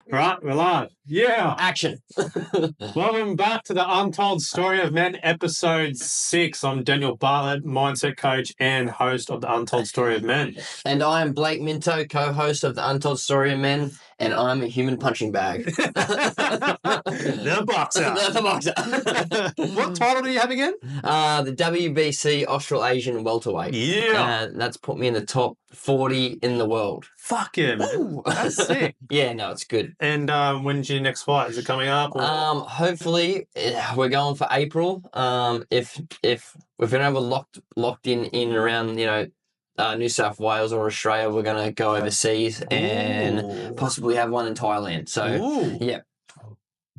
Right, we're live. Yeah. Action. Welcome back to the Untold Story of Men, episode 6. I'm Daniel Bartlett, mindset coach and host of the Untold Story of Men. And I am Blake Minto, co-host of the Untold Story of Men, and I'm a human punching bag. The boxer. The boxer. What title do you have again? The WBC Australasian welterweight. Yeah. That's put me in the top 40 in the world. Fuck yeah, man. Ooh. That's sick. Yeah, no, it's good. And when's your next fight? Is it coming up? Or? Hopefully we're going for April. If we don't have a locked in around, New South Wales or Australia, we're going to go overseas and possibly have one in Thailand. So, yeah.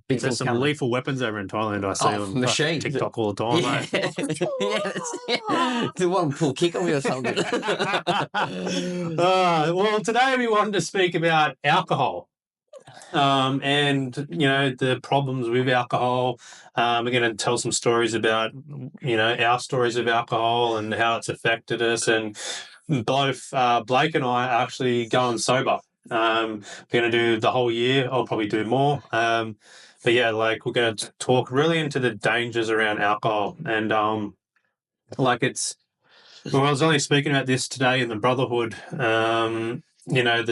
There's some lethal weapons over in Thailand, I see on TikTok all the time. Yeah, Do you want to pull kick on me or something? Well, today we wanted to speak about alcohol. And the problems with alcohol. We're going to tell some stories about our stories of alcohol and how it's affected us. And both Blake and I are actually going sober. We're going to do the whole year. I'll probably do more. But yeah, we're going to talk really into the dangers around alcohol. And I was only speaking about this today in the Brotherhood. The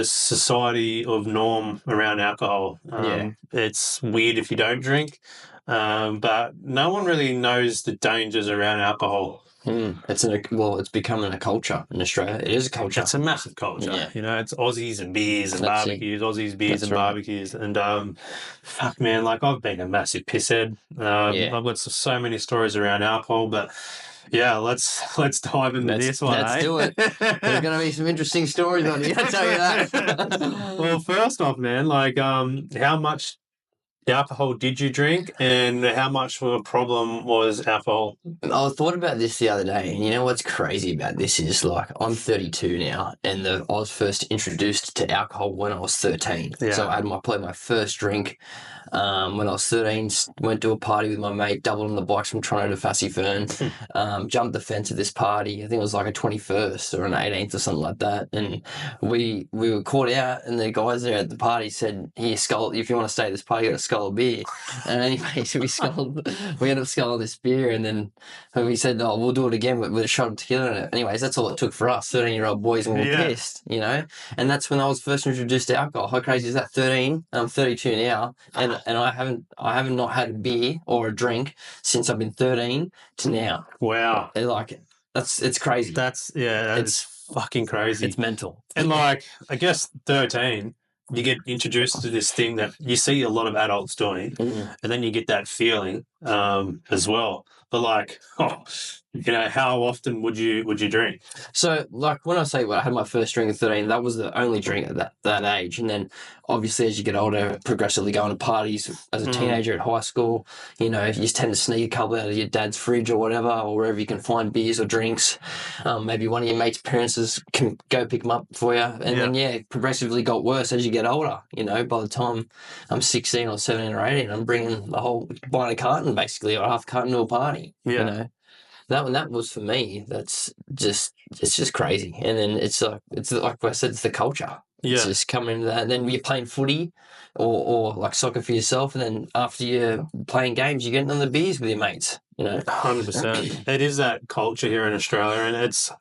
society of norm around alcohol. It's weird if you don't drink, but no one really knows the dangers around alcohol. It's becoming a culture in Australia. It is a culture. It's a massive culture. Yeah. It's Aussies and beers and barbecues, Aussies, beers and barbecues. And fuck, man, I've been a massive pisshead. I've got so many stories around alcohol, but yeah, let's dive into this one. Let's do it. There's going to be some interesting stories on here, I'll tell you that. Well, first off, man, how much alcohol did you drink and how much of a problem was alcohol? I thought about this the other day, and you know what's crazy about this is I'm 32 now, and I was first introduced to alcohol when I was 13. Yeah. So I had my first drink when I was 13, went to a party with my mate, doubled on the bikes from Toronto to Fassifern, jumped the fence at this party. I think it was like a 21st or an 18th or something like that. And we were caught out, and the guys there at the party said, "Here, skull, if you want to stay at this party, you got to skull a beer." And anyway, so we ended up sculling this beer, and then we said, "Oh, we'll do it again with a shot of tequila in it." Anyways, that's all it took for us, 13-year-old boys, and we were pissed, And that's when I was first introduced to alcohol. How crazy is that? 13. I'm 32 now, and I haven't not had a beer or a drink since I've been 13 to now. Wow. It's crazy. It's fucking crazy. It's mental. And I guess 13, you get introduced to this thing that you see a lot of adults doing, and then you get that feeling as well. But how often would you drink? So when I say I had my first drink at 13, that was the only drink at that age. And then obviously as you get older, progressively going to parties as a teenager at high school, you tend to sneak a couple out of your dad's fridge or whatever, or wherever you can find beers or drinks. Maybe one of your mates' parents can go pick them up for you. And then, progressively got worse as you get older. By the time I'm 16 or 17 or 18, I'm bringing the whole buying a carton basically, or half a carton to a party. That was for me. It's just crazy. And then it's like I said, it's the culture. Yeah. It's just coming into that. And then you're playing footy or soccer for yourself, and then after you're playing games, you're getting on the beers with your mates. 100%. It is that culture here in Australia, and it's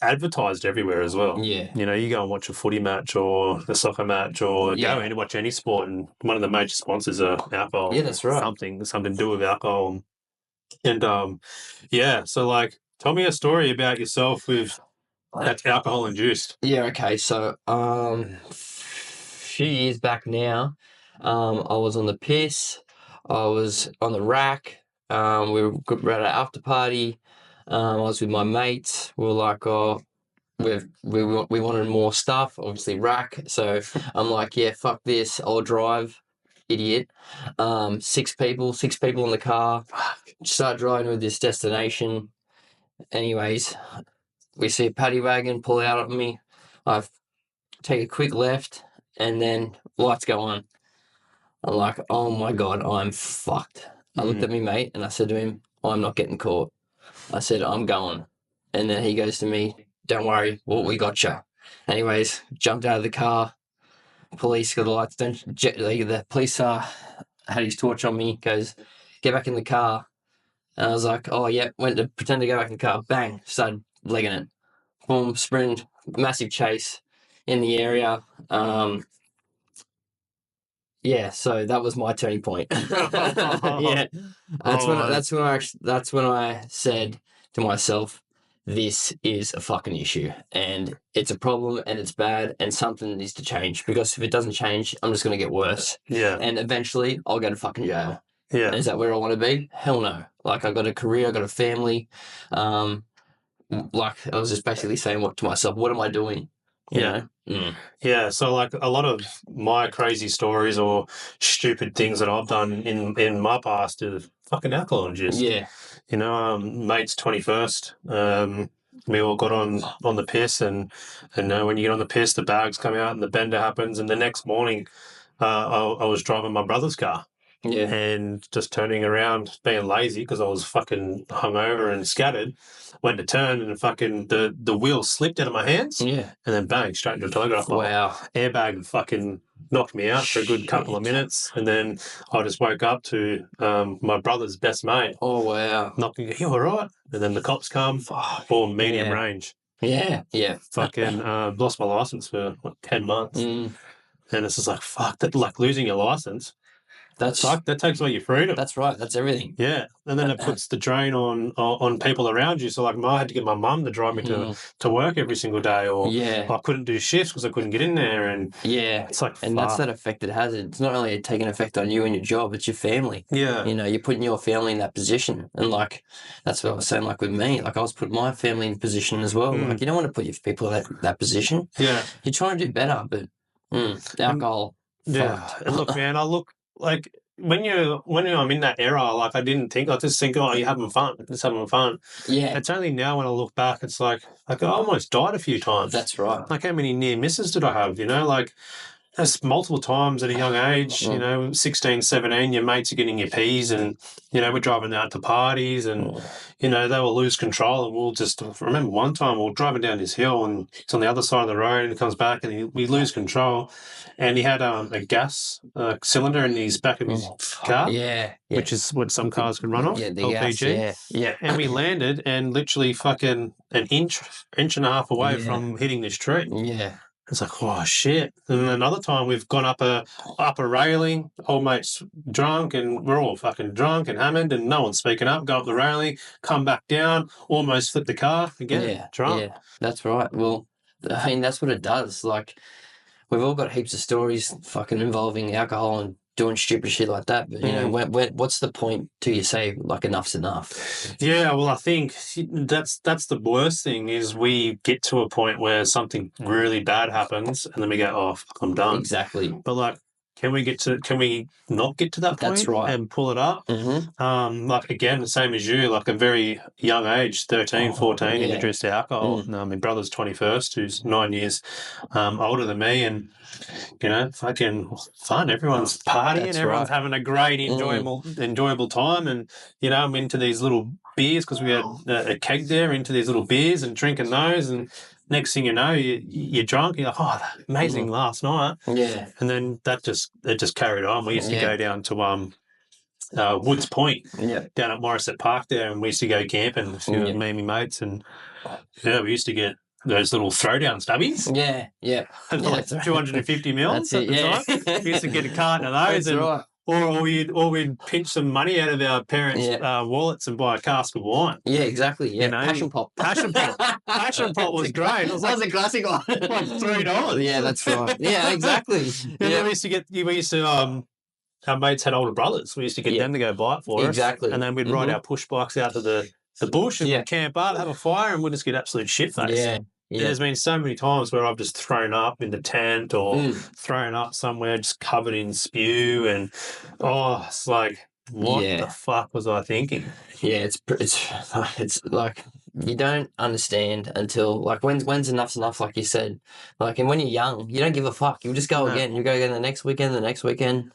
advertised everywhere as well. Yeah. You go and watch a footy match or a soccer match or go in and watch any sport, and one of the major sponsors are alcohol. Yeah, that's right. Something to do with alcohol. And so tell me a story about yourself that's alcohol induced. Yeah, okay. So a few years back now, I was on the piss, I was on the rack, we were at an after party, I was with my mates, we were like, we wanted more stuff, obviously rack, so I'm like, yeah, fuck this, I'll drive. Idiot. 6 people in the car. Start driving to this destination. Anyways, we see a paddy wagon pull out at me. I take a quick left, and then lights go on. I'm like, oh my God, I'm fucked. I looked at me mate, and I said to him, I'm not getting caught. I said, I'm going. And then he goes to me, don't worry, we got you. Anyways, jumped out of the car, police got the lights. The police had his torch on me. Goes, get back in the car. And I was like, oh yeah. Went to pretend to go back in the car. Bang! Started legging it. Boom! Sprint. Massive chase in the area. Yeah, so that was my turning point. Yeah, that's when I said to myself, "This is a fucking issue, and it's a problem, and it's bad, and something needs to change. Because if it doesn't change, I'm just gonna get worse, Yeah. and eventually I'll go to fucking jail. Yeah. Is that where I want to be? Hell no. Like I got a career, I got a family. Like I was just basically saying what to myself, what am I doing? You know? Yeah, so like a lot of my crazy stories or stupid things that I've done in my past is fucking alcohol induced. Yeah. You know, mate's 21st. We all got on the piss, and when you get on the piss, the bags come out and the bender happens, and the next morning, I was driving my brother's car. Yeah. And just turning around, being lazy because I was fucking hungover and scattered, went to turn and fucking the wheel slipped out of my hands. Yeah. And then bang, straight into a telegraph pole. Wow. Airbag fucking knocked me out for a good couple of minutes. And then I just woke up to my brother's best mate. Oh, wow. Knocking, you all right? And then the cops come, for medium range. Yeah, yeah. Fucking lost my license for 10 months. And it's just like, fuck, that, like losing your license. That takes away your freedom. That's right. That's everything. Yeah, and then it puts the drain on people around you. So like, I had to get my mum to drive me to work every single day, or I couldn't do shifts because I couldn't get in there. And it's like, and that's that effect it has. It's not only taking effect on you and your job; it's your family. Yeah, you know, you're putting your family in that position, and like that's what I was saying. Like with me, like I was putting my family in position as well. Like you don't want to put your people in that position. Yeah, you're trying to do better, but alcohol. And look, man, like when I'm in that era, like I just think, oh, you're having fun, just having fun. Yeah. It's only now when I look back, it's like I almost died a few times. That's right. Like how many near misses did I have? You know, like there's multiple times at a young age, you know, 16, 17, your mates are getting your peas and, you know, we're driving out to parties and, you know, they will lose control and we'll just, remember one time we were driving down this hill and it's on the other side of the road and he comes back and we lose control and he had a gas cylinder in his back of his car, which is what some cars can run off, LPG. Yeah. And we landed and literally fucking an inch and a half away from hitting this tree. Yeah. It's like, oh shit! And another time we've gone up a railing. Old mate's drunk, and we're all fucking drunk and hammered, and no one's speaking up. Go up the railing, come back down, almost flip the car again. Drunk. Yeah, that's right. Well, I mean, that's what it does. Like, we've all got heaps of stories, fucking involving alcohol and doing stupid shit like that. But you know, what's the point till you say like enough's enough? Yeah, well, I think that's the worst thing is we get to a point where something really bad happens, and then we go, "Oh, fuck, I'm done." Exactly. But like, can we not get to that point? That's right. And pull it up? Like again, the same as you, like a very young age, 13, 14, introduced to alcohol. My brother's 21st, who's 9 years older than me, and you know, fucking fun. Everyone's partying, everyone's having a great, enjoyable time, and you know, I'm into these little beers because we had a keg there, into these little beers and drinking those, and next thing you know, you're drunk. You're like, oh, amazing last night. Yeah, and then it just carried on. We used to go down to Woods Point, down at Morisset Park there, and we used to go camping with me and my mates, and we used to get those little throwdown stubbies. Yeah. Like 250 mils at the time. We used to get a carton of those. That's right. Or we'd pinch some money out of our parents' wallets and buy a cask of wine. Yeah, exactly. Yeah, you know? Passion Pop. Passion Pop was great. That was a classic one. Like $3. Yeah, that's right. Yeah, exactly. And we used to our mates had older brothers. We used to get them to go buy it for us. Exactly. And then we'd ride our push bikes out to the bush and camp up, have a fire, and we'd just get absolute shit-faced. Yeah. There's been so many times where I've just thrown up in the tent or thrown up somewhere just covered in spew, and it's like, what the fuck was I thinking? Yeah, it's like you don't understand until like when's enough's enough, like you said. Like, and when you're young, you don't give a fuck. You just go again. You go again the next weekend.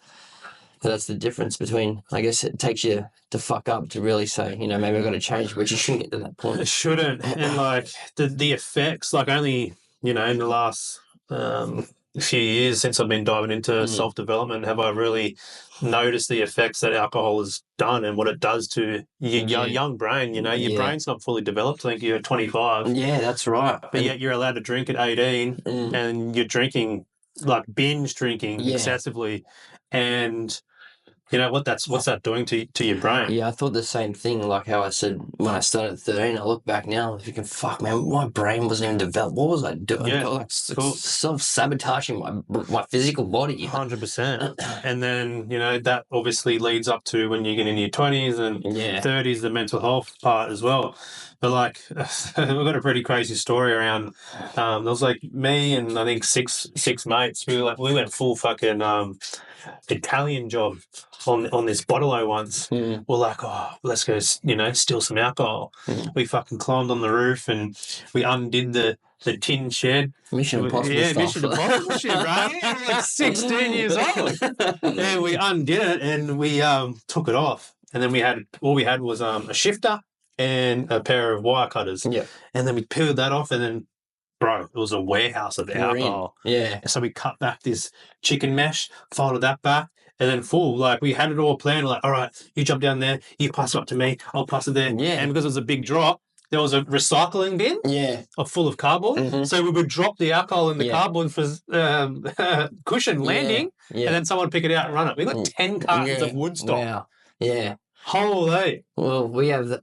So that's the difference between, I guess it takes you to fuck up to really say, you know, maybe I've got to change, but you shouldn't get to that point. It shouldn't. And like the effects, like only, you know, in the last few years since I've been diving into self-development have I really noticed the effects that alcohol has done and what it does to your young brain. You know, your brain's not fully developed. I think you're 25. Yeah, that's right. But yet you're allowed to drink at 18 and you're drinking, like binge drinking excessively. And you know what's that doing to your brain? Yeah, I thought the same thing. Like how I said when I started at 13, I look back now, I'm thinking, fuck, man, my brain wasn't even developed. What was I doing? Yeah, like self-sabotaging my physical body. 100%. And then, you know, that obviously leads up to when you get into your 20s and 30s, the mental health part as well. But like, we've got a pretty crazy story around. There was like me and I think six mates. We went full fucking Italian job on this bottle once. We're like, oh, let's go, you know, steal some alcohol. We fucking climbed on the roof and we undid the tin shed. Mission Impossible stuff. Mission Impossible shit, right? We were like 16 years old. And we undid it and we took it off. And then we had was a shifter and a pair of wire cutters. Yeah. And then we peeled that off and then, bro, it was a warehouse of alcohol. Yeah. So we cut back this chicken mesh, folded that back, and then we had it all planned. Like, all right, you jump down there, you pass it up to me, I'll pass it there. Yeah. And because it was a big drop, there was a recycling bin full of cardboard. So we would drop the alcohol in the cardboard for cushion landing, and then someone would pick it out and run it. We got 10 cartons of Woodstock. Wow. Yeah. Holy. Well, we had Toronto.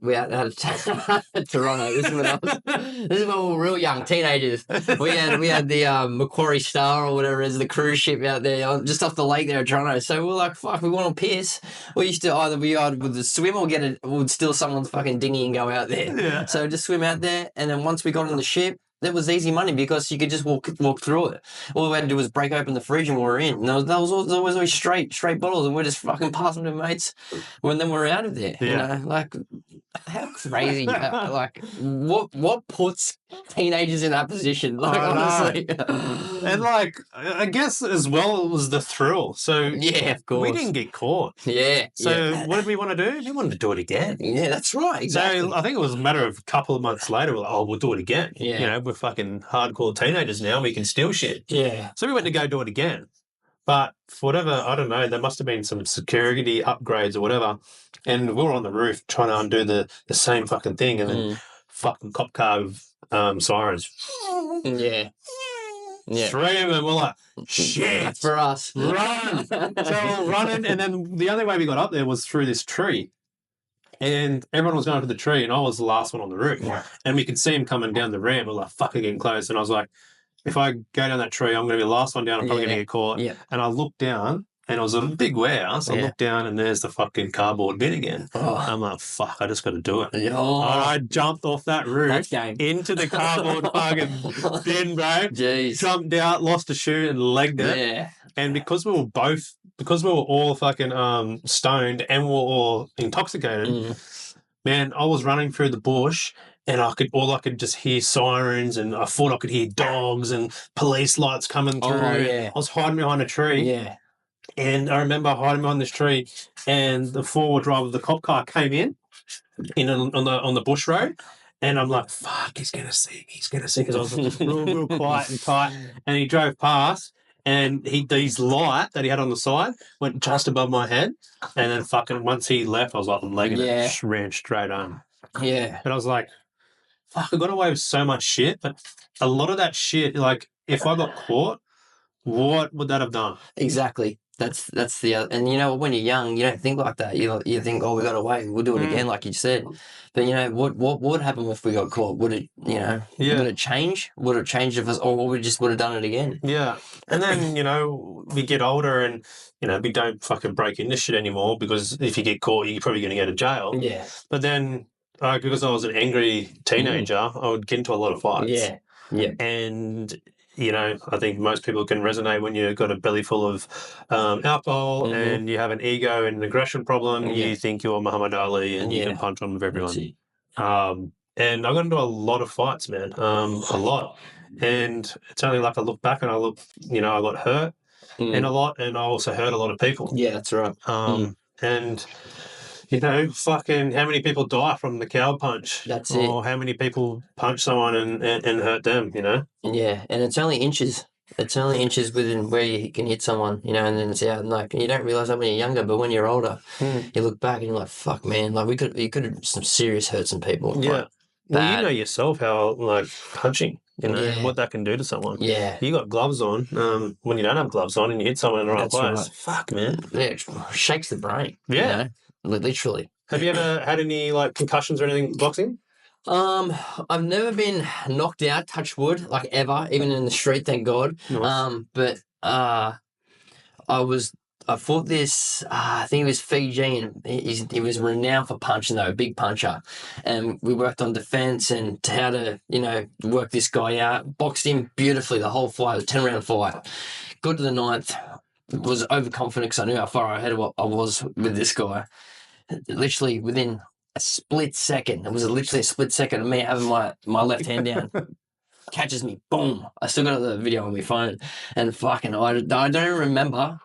This is when we were real young teenagers. We had the Macquarie Star or whatever it is, the cruise ship out there just off the lake there at Toronto. So we're like, fuck, we want to piss. We used to either would swim or would steal someone's fucking dinghy and go out there. Yeah. So just swim out there, and then once we got on the ship, that was easy money because you could just walk through it. All we had to do was break open the fridge and we were in. And that was always straight bottles, and we're just fucking passing them to mates when then we're out of there. Yeah. You know, like how crazy! Like what puts teenagers in that position? Like honestly, and like I guess as well was the thrill. So yeah, of course, we didn't get caught. Yeah. So what did we want to do? We wanted to do it again. Yeah, that's right. Exactly. So I think it was a matter of a couple of months later. We're like, oh, we'll do it again. Yeah. You know, we're fucking hardcore teenagers now. We can steal shit. Yeah. So we went to go do it again. But for whatever, I don't know, there must have been some security upgrades or whatever. And we were on the roof trying to undo the same fucking thing. And then fucking cop car with sirens. Yeah. Yeah. Three of them were like, shit. For us. Run. So we're running. And then the only way we got up there was through this tree. And everyone was going for the tree, and I was the last one on the roof. Yeah. And we could see him coming down the ramp. We're like, fucking getting close. And I was like, if I go down that tree, I'm going to be the last one down. I'm probably going to get caught. Yeah. And I looked down, and it was a big warehouse. I looked down, and there's the fucking cardboard bin again. Oh. I'm like, fuck, I just got to do it. Oh. And I jumped off that roof into the cardboard fucking bin, bro. Jeez. Jumped out, lost a shoe, and legged it. Yeah. And because we were all fucking stoned and we were all intoxicated, man, I was running through the bush and I could just hear sirens, and I thought I could hear dogs and police lights coming through. Oh, yeah. I was hiding behind a tree. Yeah. And I remember hiding behind this tree, and the forward drive of the cop car came in on the bush road. And I'm like, fuck, he's going to see me. Because I was real quiet and tight. And he drove past. And his light that he had on the side went just above my head. And then fucking once he left, I was like, I'm legging it. Ran straight home. Yeah. But I was like, fuck, I got away with so much shit. But a lot of that shit, like, if I got caught, what would that have done? Exactly. That's the other, and you know, when you're young, you don't think like that. You think, oh, we got away, we'll do it again, like you said. But you know, what would happen if we got caught? Would it, you know, would it change? Would it change if us, or we just would have done it again? Yeah. And then you know, we get older, and you know, we don't fucking break into shit anymore because if you get caught, you're probably going to go to jail. Yeah. But then, because I was an angry teenager, I would get into a lot of fights. Yeah. Yeah. And you know, I think most people can resonate when you've got a belly full of alcohol and you have an ego and an aggression problem. You think you're Muhammad Ali and you can punch on with everyone. And I got into a lot of fights, man, a lot. And it's only like I look back and I got hurt in a lot, and I also hurt a lot of people. Yeah, that's right. And you know, fucking how many people die from the cow punch? That's it. Or how many people punch someone and hurt them, you know? Yeah, and it's only inches. It's only inches within where you can hit someone, you know, and then it's out. And like you don't realize that when you're younger, but when you're older, you look back and you're like, "Fuck, man! Like you could have some serious hurt some people." Yeah. Like, Well, you know bad. yourself how like punching, Yeah, what that can do to someone. yeah, You got gloves on. When you don't have gloves on and you hit someone in the right that's place, right. fuck, man. Yeah, it shakes the brain. You Yeah. know, literally. Have you ever had any like concussions or anything boxing? Um, I've never been knocked out, touch wood, like ever, even in the street, thank God. Nice. But I was I fought this I think he was Fijian. He was renowned for punching though, a big puncher, and we worked on defense and how to work this guy out. Boxed him beautifully the whole fight. It was a 10-round fight. Got to the ninth. Was overconfident because I knew how far ahead of what I was with this guy. Literally within a split second, it was literally a split second of me having my left hand down. Catches me, boom. I still got the video on my phone, and fucking, I don't remember.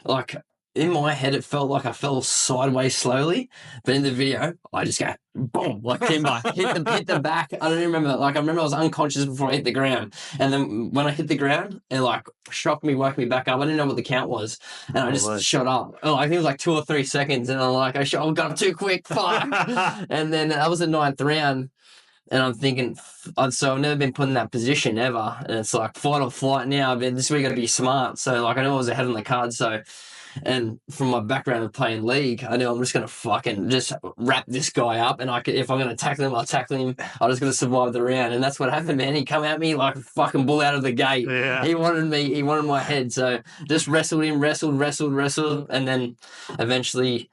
Like in my head, it felt like I fell sideways slowly, but in the video, I just go boom, like timber, hit the back. I don't even remember. Like I remember I was unconscious before I hit the ground, and then when I hit the ground, it like shocked me, woke me back up. I didn't know what the count was, and I just shot up. Oh, I think it was like 2 or 3 seconds, and I'm like, I got up too quick, fuck. And then that was the ninth round. And I'm thinking, so I've never been put in that position ever. And it's like fight or flight now, but this week got to be smart. So, like, I know I was ahead on the card. So, and from my background of playing league, I know I'm just going to fucking just wrap this guy up. And if I'm going to tackle him, I'll tackle him. I'm just going to survive the round. And that's what happened, man. He come at me like a fucking bull out of the gate. Yeah. He wanted me. He wanted my head. So just wrestled him, wrestled. And then eventually,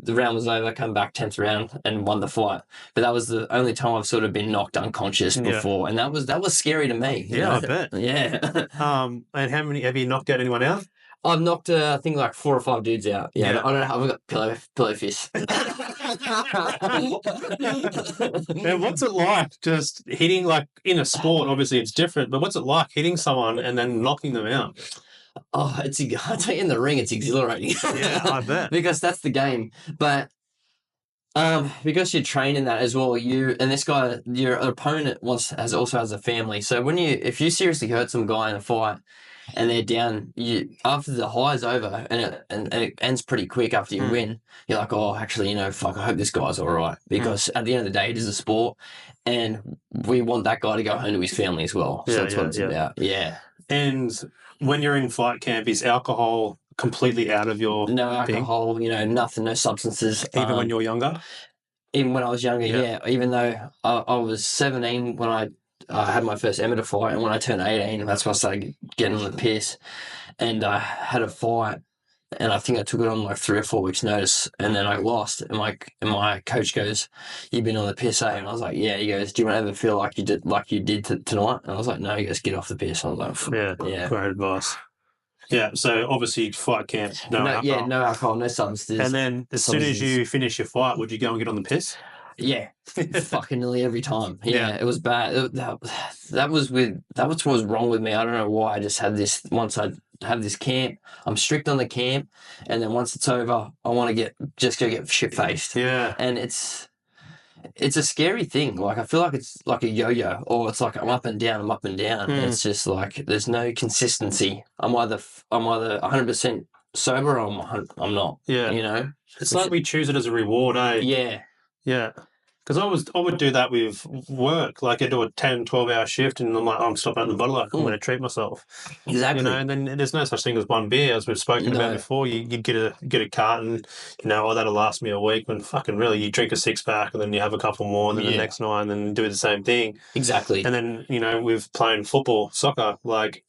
the round was over, come back 10th round and won the fight. But that was the only time I've sort of been knocked unconscious before. And that was scary to me. Yeah, I bet. Yeah. And how many have you knocked out anyone out? I've knocked, I think, like 4 or 5 dudes out. Yeah. I don't know how I've got pillow fists. Man, what's it like just hitting, like in a sport? Obviously, it's different, but what's it like hitting someone and then knocking them out? Oh, I tell you, in the ring, it's exhilarating. Yeah, I bet. Because that's the game. But because you're training that as well, and this guy, your opponent also has a family. So if you seriously hurt some guy in a fight and they're down, after the high's over and it ends pretty quick after you win, you're like, oh, actually, fuck, I hope this guy's all right. Because at the end of the day, it is a sport, and we want that guy to go home to his family as well. So that's what it's about. Yeah. And when you're in fight camp, is alcohol completely out of your No alcohol, nothing, no substances. Even when you're younger? Even when I was younger, yeah. Even though I was 17 when I had my first amateur fight, and when I turned 18, that's when I started getting on the piss. And I had a fight, and I think I took it on like 3 or 4 weeks' notice, and then I lost. And my coach goes, "You've been on the piss, eh?" And I was like, "Yeah." He goes, "Do you ever feel like you did tonight?" And I was like, "No." He goes, "Get off the piss." I was like, "Yeah, Great advice." Yeah, so obviously fight camp, no alcohol. Yeah, no alcohol, no substances. And then as soon as you finish your fight, would you go and get on the piss? Yeah, fucking nearly every time. Yeah, it was bad. That was what was wrong with me. I don't know why. I just had this. Once I have this camp, I'm strict on the camp, and then once it's over, I want to go get shit faced. Yeah, and it's a scary thing. Like I feel like it's like a yo-yo, or it's like I'm up and down. And it's just like there's no consistency. I'm either 100% sober, or I'm not. Yeah, it's like we choose it as a reward, eh? Yeah. Because I would do that with work. Like I do a 10, 12-hour shift and I'm like, I'm stopping at the bottle. I'm going to treat myself. Exactly. And then there's no such thing as one beer, as we've spoken about before. You get a carton, that'll last me a week. When fucking really, you drink a 6-pack and then you have a couple more and then the next night and then do the same thing. Exactly. And then, with playing football, soccer, like,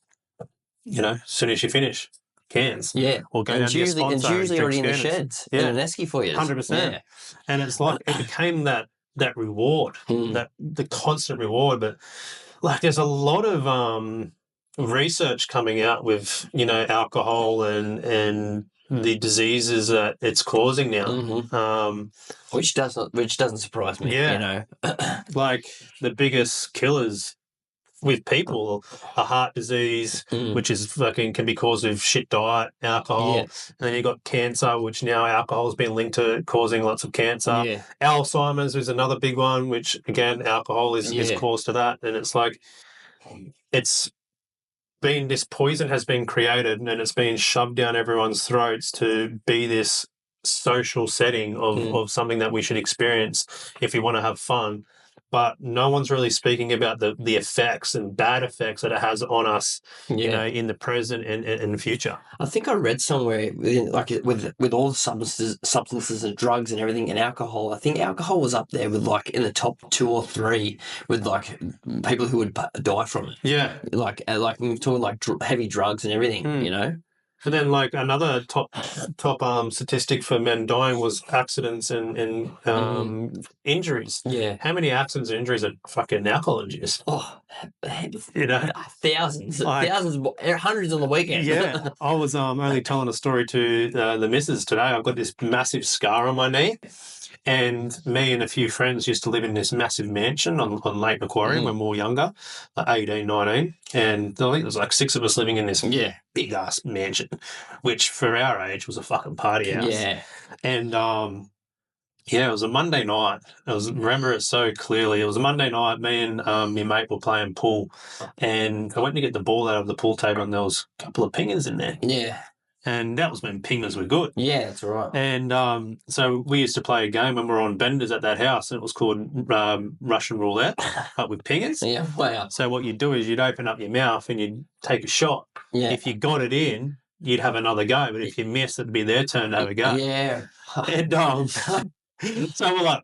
as soon as you finish, cans. Yeah. Or go down to your sponsor. It's usually already in the sheds. Yeah. In an esky for you. 100%. Yeah. And it's like, it became that reward, that the constant reward. But like there's a lot of research coming out with, alcohol and the diseases that it's causing now. Which doesn't surprise me. Yeah. Like the biggest killers with people, a heart disease, which is can be caused with shit diet, alcohol, and then you got cancer, which now alcohol has been linked to causing lots of cancer. Yeah. Alzheimer's is another big one, which again alcohol is caused to that, and it's like it's this poison has been created and it's been shoved down everyone's throats to be this social setting of something that we should experience if we want to have fun. But no one's really speaking about the effects and bad effects that it has on us, you know, in the present and the future. I think I read somewhere, like with all the substances and drugs and everything, and alcohol. I think alcohol was up there with like in the top 2 or 3 with like people who would die from it. Yeah, like we're talking like heavy drugs and everything, you know. And then, like, another top statistic for men dying was accidents and injuries. Yeah. How many accidents and injuries are fucking alcohol induced? Oh, you know, thousands, hundreds on the weekend. Yeah, I was only telling a story to the missus today. I've got this massive scar on my knee. And me and a few friends used to live in this massive mansion on Lake Macquarie when we were younger, like 18, 19. And I think there was like 6 of us living in this big-ass mansion, which for our age was a fucking party house. Yeah. And, it was a Monday night. Remember it so clearly. It was a Monday night. Me and my mate were playing pool. And I went to get the ball out of the pool table and there was a couple of pingers in there. Yeah. And that was when pingers were good. Yeah, that's right. And so we used to play a game when we were on benders at that house, and it was called Russian roulette, but with pingers. Yeah, wow. So what you'd do is you'd open up your mouth and you'd take a shot. Yeah. If you got it in, you'd have another go, but if you missed, it'd be their turn to have a go. Yeah. And so we're like,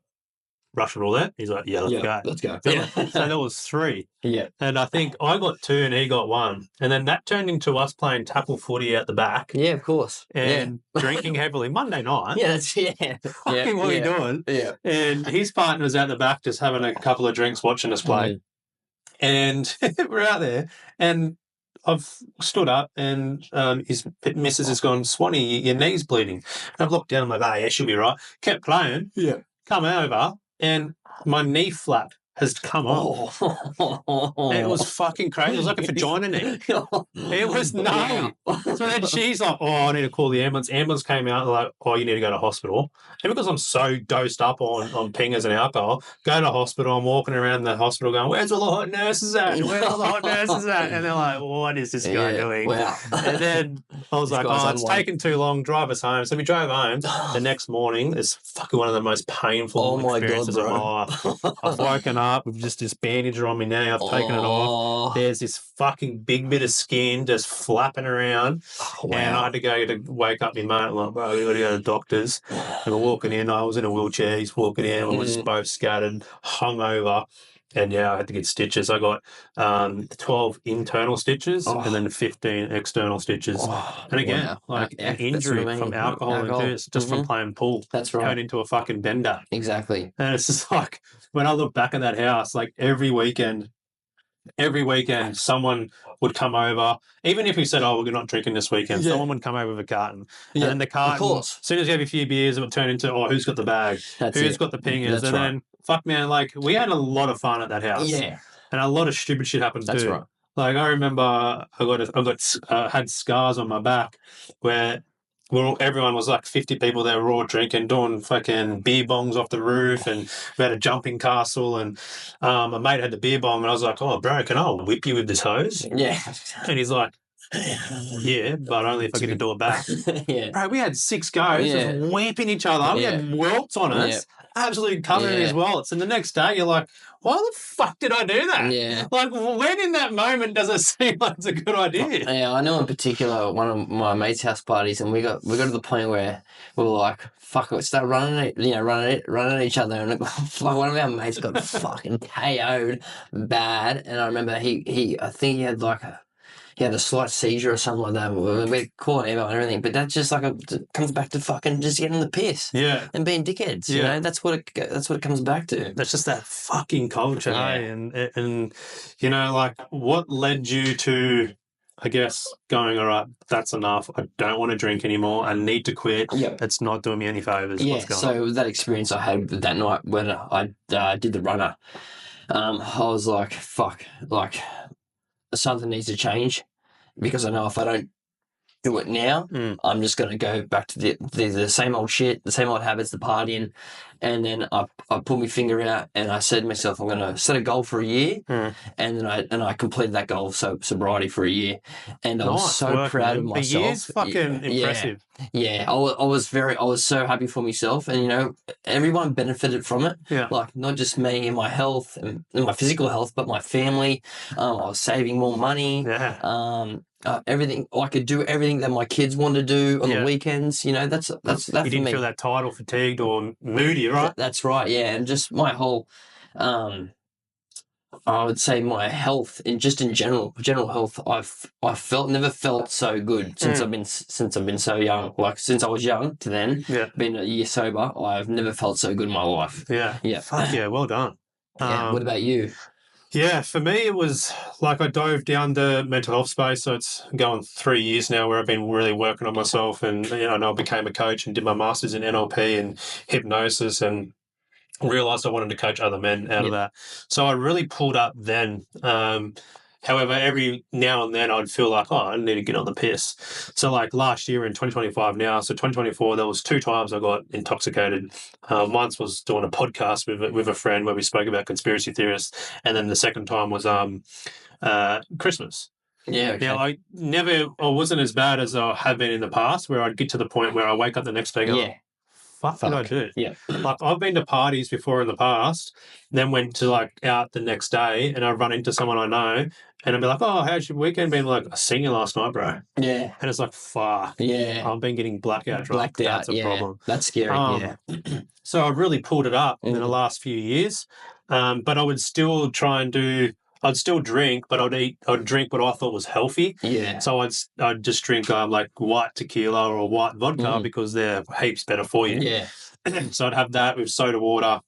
Russian roulette? He's like, yeah, let's go. Let's go. So there was 3. Yeah. And I think I got 2 and he got 1. And then that turned into us playing tackle footy out the back. Yeah, of course. And drinking heavily Monday night. Yeah, that's Fucking what are you doing? Yeah. And his partner was out the back just having a couple of drinks watching us play. And we're out there and I've stood up and his missus has gone, Swanee, your knee's bleeding. And I've looked down, I'm like, yeah, she'll be right. Kept playing. Yeah. Come over and my knee flap has come off. It was fucking crazy. It was like a vagina knee. It was gnarly. So then she's like, I need to call the ambulance. Ambulance came out like, you need to go to hospital. And because I'm so dosed up on pingers and alcohol, go to hospital. I'm walking around the hospital going, where's all the hot nurses at? Where's all the hot nurses at? And they're like, what is this guy doing? Wow. And then I was like, it's taken too long. Drive us home. So we drove home. The next morning, it's fucking one of the most painful experiences of my life. I've woken up with just this bandage on my knee. I've taken it off. There's this fucking big bit of skin just flapping around. And I had to go to wake up my mate. I'm like, bro, we got to go to the doctors. And we're walking in. I was in a wheelchair. He's walking in. We were just both scattered, hungover. And I had to get stitches. I got 12 internal stitches and then 15 external stitches. And again, like an injury from alcohol and just from playing pool. That's right. Going into a fucking bender. Exactly. And it's just like, when I look back at that house, like every weekend, someone would come over. Even if we said, we're not drinking this weekend, someone would come over with a carton. And then the carton, as soon as you have a few beers, it would turn into, who's got the bag? Who's got the pingers? Then, fuck, man, like, we had a lot of fun at that house. Yeah. And a lot of stupid shit happened too. That's right. Like, I remember I had scars on my back where everyone was like 50 people there, were all drinking, doing fucking beer bongs off the roof, and we had a jumping castle, and my mate had the beer bong, and I was like, bro, can I whip you with this hose? Yeah. And he's like, yeah, but only if I get to do it back. Bro, we had 6 goes, just whipping each other. We had welts on us, absolutely covered in his wallets. And the next day, you're like, why the fuck did I do that? Yeah. Like, when in that moment does it seem like it's a good idea? Yeah, I know in particular one of my mates' house parties, and we got to the point where we were like, fuck it, start running at each other, and fuck, one of our mates got fucking KO'd bad, and I remember I think he had he had a slight seizure or something like that. We caught him and everything, but that's just like it comes back to fucking just getting the piss, and being dickheads. You know, that's what it comes back to. That's just that fucking culture, and you know, like, what led you to, I guess, going, all right, that's enough. I don't want to drink anymore. I need to quit. It's not doing me any favors. Yeah. What's going So on? that experience I had that night when I did the runner, I was like, fuck, like, something needs to change, because I know if I don't do it now. I'm just going to go back to the same old shit, the same old habits, the partying. And then I pulled my finger out and I said to myself, I'm going to set a goal for a year. And then I completed that goal of sobriety for a year. And I was Nice so work, proud of man. A year's myself. fucking impressive. Yeah. I was so happy for myself. And, you know, everyone benefited from it. Yeah. Like, not just me and my health and my physical health, but my family. I was saving more money. Yeah. Everything I could do, everything that my kids want to do on the Yeah. weekends. You know, that's that You for didn't me. feel that tired or fatigued or moody, right? That's right. Yeah, and just my whole, I would say my health and just in general health. I never felt so good since I've been so young. Like since I was young to then, been a year sober. I've never felt so good in my life. Yeah. Fuck yeah. Well done. Yeah. What about you? Yeah, for me, it was like I dove down the mental health space. So it's going 3 years now where I've been really working on myself. And, you know, I became a coach and did my master's in NLP and hypnosis and realised I wanted to coach other men out of that. So I really pulled up then. However, every now and then I'd feel like, I need to get on the piss. So like last year in 2025 now, so 2024, there was 2 times I got intoxicated. Once was doing a podcast with a friend where we spoke about conspiracy theorists. And then the second time was Christmas. Yeah. Okay. Now, I wasn't as bad as I have been in the past where I'd get to the point where I wake up the next day going, fuck did I do? Yeah. Like I've been to parties before in the past, then went to like out the next day and I run into someone I know and I'd be like, oh, how's your weekend been? Like, I seen you last night, bro. Yeah. And it's like, fuck. Yeah. I've been getting blackout drunk. That's a problem. That's scary. So I really pulled it up in the last few years. But I would still try and I'd still drink, but I'd drink what I thought was healthy. Yeah. So I'd just drink like white tequila or white vodka because they're heaps better for you. Yeah. So I'd have that with soda water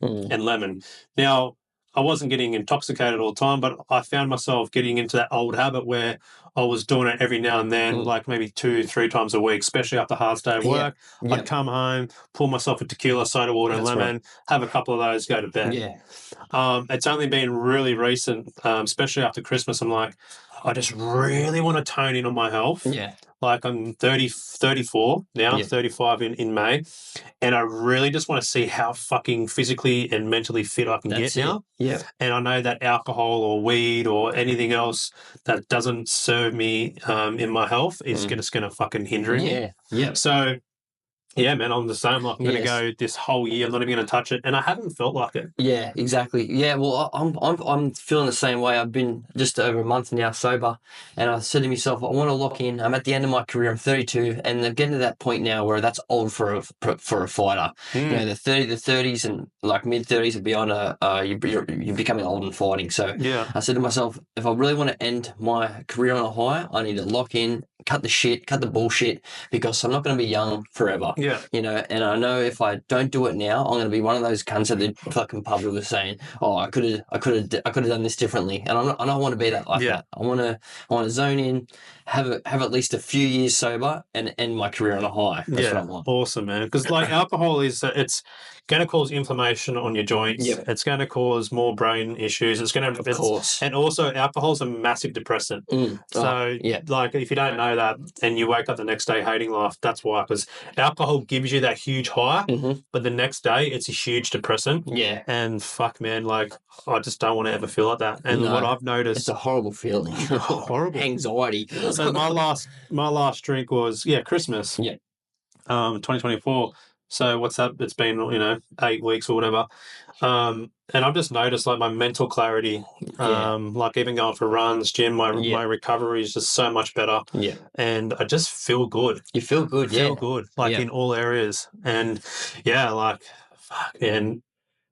and lemon. Now, I wasn't getting intoxicated all the time, but I found myself getting into that old habit where I was doing it every now and then, like maybe 2-3 times a week, especially after a hard day at work. I'd come home, pull myself a tequila, soda water, and lemon, have a couple of those, go to bed. Yeah. It's only been really recent, especially after Christmas. I'm like, I just really want to tone in on my health. Yeah. Like I'm 34 now, 35 in May, and I really just want to see how fucking physically and mentally fit I can get now. Yeah. And I know that alcohol or weed or anything else that doesn't serve me in my health is just going to fucking hinder me. Yeah. Yeah. So, yeah, man, I'm the same. Like I'm going to go this whole year. I'm not even going to touch it, and I haven't felt like it. Yeah, exactly. Yeah, well, I'm feeling the same way. I've been just over a month now sober, and I said to myself, I want to lock in. I'm at the end of my career. I'm 32, and I'm getting to that point now where that's old for a fighter. You know, the 30s, and like mid 30s and beyond. You're becoming old and fighting. So I said to myself, if I really want to end my career on a high, I need to lock in. Cut the bullshit, because I'm not going to be young forever. Yeah. You know, and I know if I don't do it now, I'm going to be one of those cunts that the fucking public was saying, "Oh, I could have done this differently," and I don't want to be that like that. I want to zone in, have at least a few years sober, and end my career on a high. That's what I want. Awesome, man. Because like alcohol is it's going to cause inflammation on your joints. Yep. It's going to cause more brain issues. It's going to, of course, and also alcohol's a massive depressant. So, like if you don't know that and you wake up the next day hating life, that's why. Because alcohol gives you that huge high, but the next day it's a huge depressant. Yeah. And fuck, man, like I just don't want to ever feel like that. And what I've noticed, it's a horrible feeling. Horrible anxiety. So my last drink was Christmas. 2024. So what's that? It's been 8 weeks or whatever. And I've just noticed like my mental clarity, like even going for runs, gym, my recovery is just so much better. Yeah. And I just feel good. You feel good, feel good, like in all areas. And like fuck, and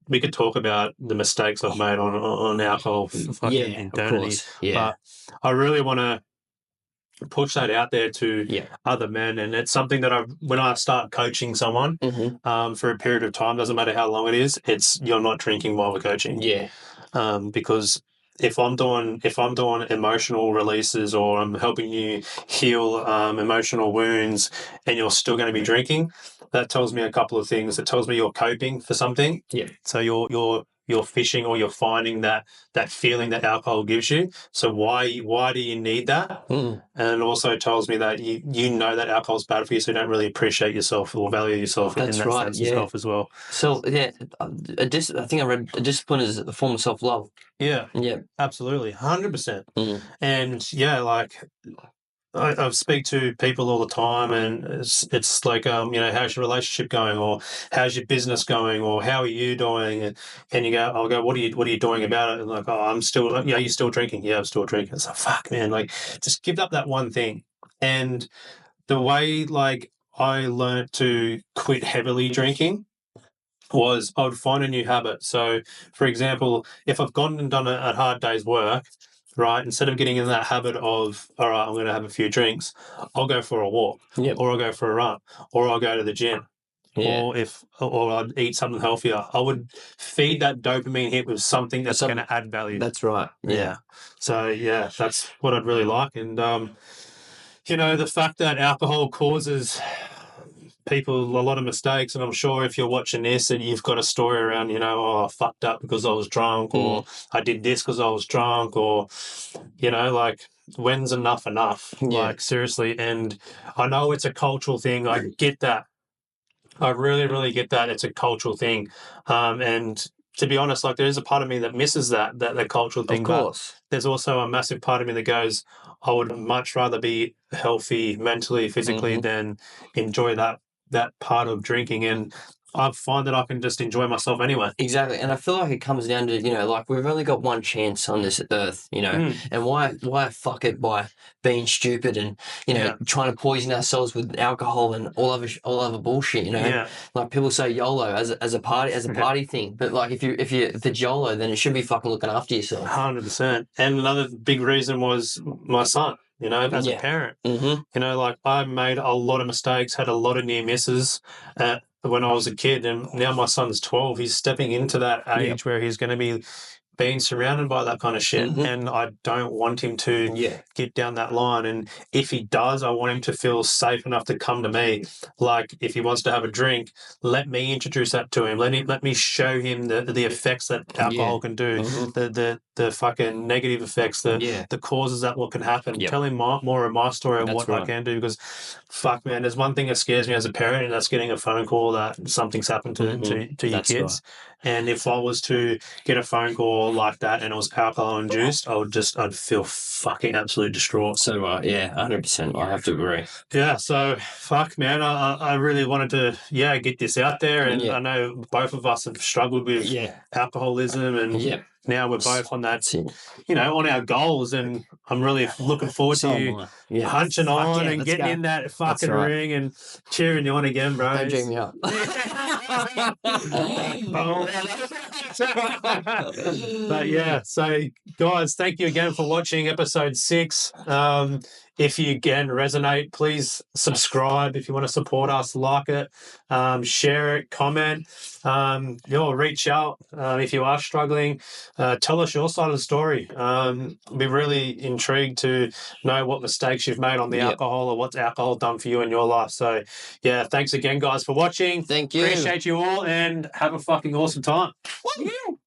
we could talk about the mistakes I've made on alcohol fucking eternity. But I really want to push that out there to other men, and it's something that when I start coaching someone for a period of time, doesn't matter how long it is, it's you're not drinking while we're coaching. Because if I'm doing emotional releases or I'm helping you heal emotional wounds and you're still going to be drinking, that tells me a couple of things. It tells me you're coping for something. So you're you're fishing or you're finding that feeling that alcohol gives you. So why do you need that? Mm. And it also tells me that you know that alcohol's bad for you, so you don't really appreciate yourself or value yourself in that sense yourself as well. So yeah, I think I read a discipline is a form of self-love. Yeah, Yeah. absolutely, 100%. Mm. And yeah, like I speak to people all the time, and it's like, how's your relationship going, or how's your business going, or how are you doing? And I'll go, what are you doing about it? And like, oh, I'm still, you're still drinking. Yeah, I'm still drinking. It's like, fuck, man, like just give up that one thing. And the way like I learned to quit heavily drinking was I would find a new habit. So, for example, if I've gone and done a hard day's work, right, instead of getting in that habit of, all right, I'm going to have a few drinks, I'll go for a walk, Yep. or I'll go for a run, or I'll go to the gym. Yeah. Or I'd eat something healthier. I would feed that dopamine hit with something that's going to add value. That's right. Yeah. So yeah, that's what I'd really like. And the fact that alcohol causes people a lot of mistakes, and I'm sure if you're watching this and you've got a story around, I fucked up because I was drunk, or I did this because I was drunk, or like, when's enough? Yeah. Like, seriously. And I know it's a cultural thing. I get that. I really, really get that. It's a cultural thing. And to be honest, like, there is a part of me that misses that cultural thing. Of course. But there's also a massive part of me that goes, I would much rather be healthy mentally, physically, than enjoy that part of drinking. And I find that I can just enjoy myself anyway. Exactly. And I feel like it comes down to, like, we've only got one chance on this earth, and why fuck it by being stupid and, trying to poison ourselves with alcohol and all other bullshit, Yeah. Like, people say YOLO as a party thing, but like, if it's YOLO, then it should be fucking looking after yourself. 100%. And another big reason was my son, as a parent. Like, I made a lot of mistakes, had a lot of near misses when I was a kid, and now my son's 12. He's stepping into that age where he's going to be being surrounded by that kind of shit, and I don't want him to get down that line. And if he does, I want him to feel safe enough to come to me. Like, if he wants to have a drink, let me introduce that to him. Let me show him the effects that alcohol can do, the fucking negative effects, the causes that what can happen. Tell him more of my story of what I can do, because fuck, man, there's one thing that scares me as a parent, and that's getting a phone call that something's happened to your kids. And if I was to get a phone call like that and it was alcohol induced, I'd feel fucking absolutely distraught. So, 100%. I have to agree. Yeah, so fuck, man, I really wanted to, get this out there. And I know both of us have struggled with alcoholism, and now we're both on that, on our goals. And I'm really looking forward to you punching on and getting in that fucking ring and cheering you on again, bro. Don't dream me up. But yeah, so guys, thank you again for watching episode 6. If you again resonate, please subscribe. If you want to support us, like it, share it, comment. Reach out if you are struggling. Tell us your side of the story. We're really intrigued to know what mistakes you've made on the alcohol, or what's alcohol done for you in your life. So yeah, thanks again, guys, for watching. Thank you. Appreciate you all, and have a fucking awesome time. Woo!